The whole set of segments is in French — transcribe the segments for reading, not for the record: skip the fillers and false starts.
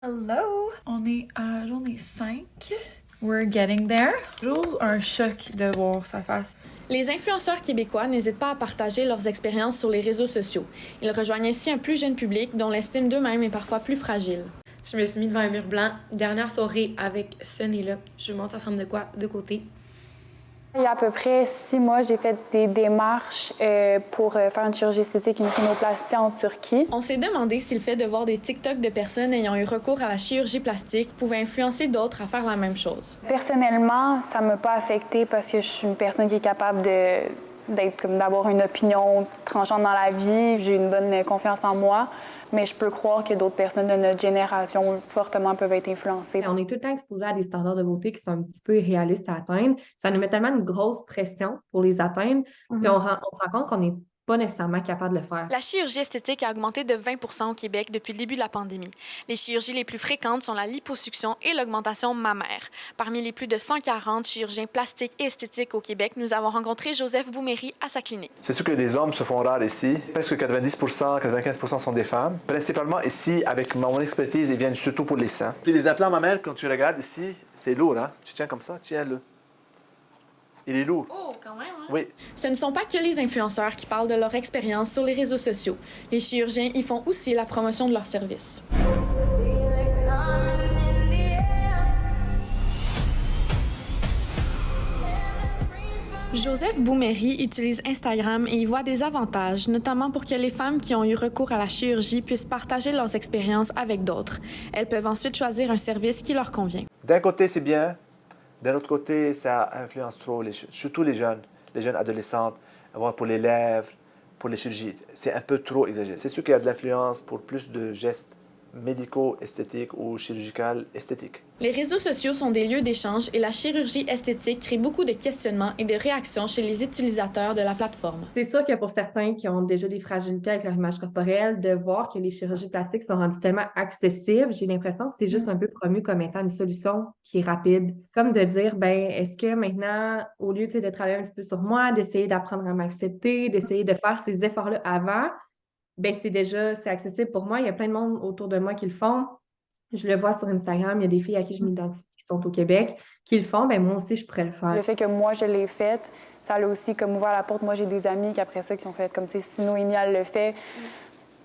Hello! On est à la journée 5. We're getting there. Toujours un choc de voir sa face. Les influenceurs québécois n'hésitent pas à partager leurs expériences sur les réseaux sociaux. Ils rejoignent ainsi un plus jeune public dont l'estime d'eux-mêmes est parfois plus fragile. Je me suis mis devant un mur blanc. Dernière soirée avec ce nez-là. Je vous montre ça ressemble de quoi de côté. Il y a à peu près 6 mois, j'ai fait des démarches pour faire une chirurgie esthétique, une rhinoplastie en Turquie. On s'est demandé si le fait de voir des TikTok de personnes ayant eu recours à la chirurgie plastique pouvait influencer d'autres à faire la même chose. Personnellement, ça ne m'a pas affectée parce que je suis une personne qui est capable d'avoir une opinion tranchante dans la vie. J'ai une bonne confiance en moi, mais je peux croire que d'autres personnes de notre génération fortement peuvent être influencées. On est tout le temps exposé à des standards de beauté qui sont un petit peu irréalistes à atteindre. Ça nous met tellement une grosse pression pour les atteindre, puis on se rend compte qu'on n'est pas nécessairement capable de le faire. La chirurgie esthétique a augmenté de 20 % au Québec depuis le début de la pandémie. Les chirurgies les plus fréquentes sont la liposuction et l'augmentation mammaire. Parmi les plus de 140 chirurgiens plastiques et esthétiques au Québec, nous avons rencontré Joseph Bouméry à sa clinique. C'est sûr que les hommes se font rares ici. Presque 90 95 % sont des femmes. Principalement ici, avec mon expertise, ils viennent surtout pour les seins. Puis les implants mammaires, quand tu regardes ici, c'est lourd, hein? Tu tiens comme ça, tiens-le. Il est lourd. Oh, quand même, hein? Oui. Ce ne sont pas que les influenceurs qui parlent de leur expérience sur les réseaux sociaux. Les chirurgiens y font aussi la promotion de leurs services. Joseph Bouméry utilise Instagram et y voit des avantages, notamment pour que les femmes qui ont eu recours à la chirurgie puissent partager leurs expériences avec d'autres. Elles peuvent ensuite choisir un service qui leur convient. D'un côté, c'est bien. D'un autre côté, ça influence trop, surtout les jeunes adolescentes, pour les lèvres, pour les chirurgies. C'est un peu trop exagéré. C'est sûr qu'il y a de l'influence pour plus de gestes médicaux, esthétiques ou chirurgicales esthétiques. Les réseaux sociaux sont des lieux d'échange et la chirurgie esthétique crée beaucoup de questionnements et de réactions chez les utilisateurs de la plateforme. C'est sûr que pour certains qui ont déjà des fragilités avec leur image corporelle, de voir que les chirurgies plastiques sont rendues tellement accessibles, j'ai l'impression que c'est juste un peu promu comme étant une solution qui est rapide. Comme de dire, ben est-ce que maintenant, au lieu de travailler un petit peu sur moi, d'essayer d'apprendre à m'accepter, d'essayer de faire ces efforts-là avant, ben c'est accessible pour moi. Il y a plein de monde autour de moi qui le font. Je le vois sur Instagram, il y a des filles à qui je m'identifie qui sont au Québec, qui le font, ben moi aussi, je pourrais le faire. Le fait que moi, je l'ai faite, ça a aussi comme ouvert la porte. Moi, j'ai des amis qui, après ça, qui ont fait comme, tu sais, si Noémie, elle le fait,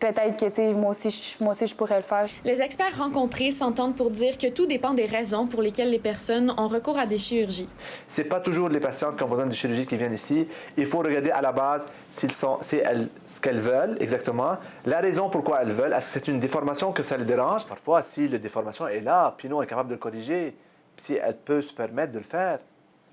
peut-être que, tu sais, moi aussi, je pourrais le faire. Les experts rencontrés s'entendent pour dire que tout dépend des raisons pour lesquelles les personnes ont recours à des chirurgies. C'est pas toujours les patientes qui ont besoin de chirurgie qui viennent ici. Il faut regarder à la base ce qu'elles veulent exactement, la raison pourquoi elles veulent. Est-ce que c'est une déformation que ça les dérange? Parfois, si la déformation est là, puis nous, on est capable de le corriger, si elle peut se permettre de le faire,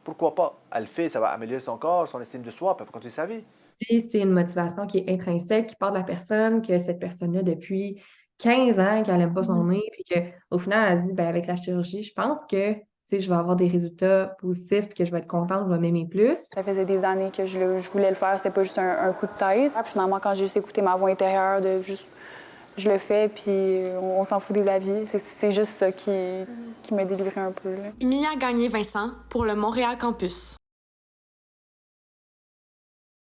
pourquoi pas? Elle le fait, ça va améliorer son corps, son estime de soi, elle peut continuer sa vie. C'est une motivation qui est intrinsèque, qui part de la personne, que cette personne-là, depuis 15 ans, qu'elle n'aime pas son nez, puis qu'au final, elle se dit, ben, avec la chirurgie, je pense que je vais avoir des résultats positifs, puis que je vais être contente, je vais m'aimer plus. Ça faisait des années que je voulais le faire, c'était pas juste un coup de tête. Puis finalement, quand j'ai juste écouté ma voix intérieure, je le fais, puis on s'en fout des avis. C'est juste ça qui m'a délivré un peu. Là. Emilia Gagné-Vincent pour le Montréal Campus.